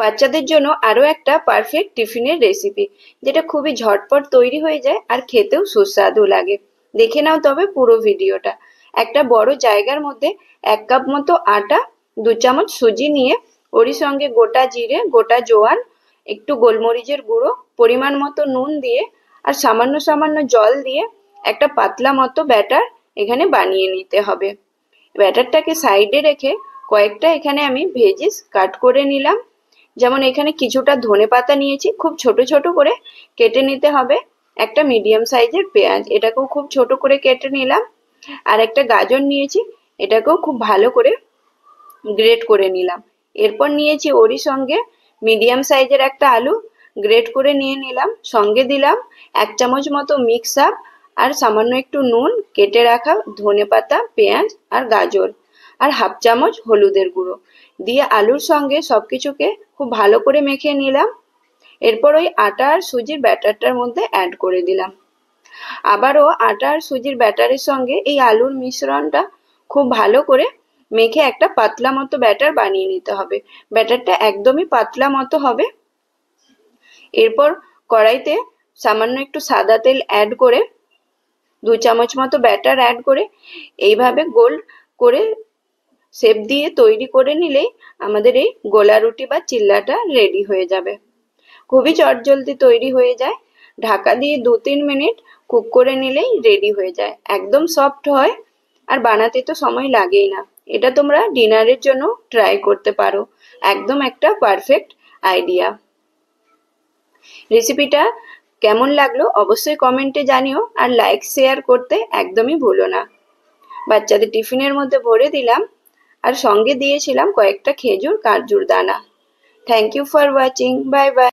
বাচ্চাদের জন্য আরো একটা পারফেক্ট টিফিনের রেসিপি, যেটা খুবই ঝটপট তৈরি হয়ে যায় আর খেতেও সুস্বাদু লাগে। দেখে নাও তবে পুরো ভিডিওটা। একটা বড় জায়গার মধ্যে 1 কাপ মতো আটা, 2 চামচ সুজি নিয়ে ওরই সঙ্গে গোটা জিরে, গোটা জোয়ান, একটু গোলমরিচের গুঁড়ো, পরিমাণ মতো নুন দিয়ে আর সামান্য সামান্য জল দিয়ে একটা পাতলা মতো ব্যাটার এখানে বানিয়ে নিতে হবে। ব্যাটারটাকে সাইডে রেখে কয়েকটা এখানে আমি ভেজিস কাট করে নিলাম। যেমন এখানে কিছুটা ধনেপাতা নিয়েছি, খুব ছোট ছোট করে কেটে নিতে হবে। একটা মিডিয়াম সাইজের পেঁয়াজ, এটাকেও খুব ছোট করে কেটে নিলাম। আর একটা গাজর নিয়েছি, এটাকেও খুব ভালো করে গ্রেট করে নিলাম। এরপর নিয়েছি ওরই সঙ্গে মিডিয়াম সাইজের একটা আলু, গ্রেট করে নিয়ে নিলাম। সঙ্গে দিলাম 1 চামচ মতো মিক্স আপ আর সামান্য একটু নুন, কেটে রাখা ধনেপাতা, পেঁয়াজ আর গাজর, আর 1/2 চামচ হলুদের গুঁড়ো দিয়ে আলুর সঙ্গে সবকিছুকে খুব ভালো করে মেখে নিলাম। এরপর ওই আটা আর সুজির ব্যাটারটার মধ্যে অ্যাড করে দিলাম। আবারও আটা আর সুজির ব্যাটারের সঙ্গে এই আলুর মিশ্রণটা খুব ভালো করে মেখে একটা পাতলা মতো ব্যাটার বানিয়ে নিতে হবে। ব্যাটারটা একদমই পাতলা মতো হবে। এরপর কড়াইতে সামান্য একটু সাদা তেল অ্যাড করে 2 চামচ মতো ব্যাটার অ্যাড করে এইভাবে গোল করে শেপ দিয়ে তৈরি করে নিলেই আমাদের এই গোলা রুটি বা চিল্লাটা রেডি হয়ে যাবে। খুবই চটজলদি তৈরি হয়ে যায়। ঢাকা দিয়ে 2-3 মিনিট কুক করে নিলেই রেডি হয়ে যায়। একদম সফট হয় আর বানাতে তো সময় লাগেই না। এটা তোমরা ডিনারের জন্য ট্রাই করতে পারো। একদম একটা পারফেক্ট আইডিয়া। রেসিপিটা কেমন লাগলো অবশ্যই কমেন্টে জানিও, আর লাইক শেয়ার করতে একদমই ভুলো না। বাচ্চাদের টিফিনের মধ্যে ভরে দিলাম আর সঙ্গে দিয়েছিলাম কয়েকটা খেজুর কাজুর দানা। Thank you for watching. Bye by.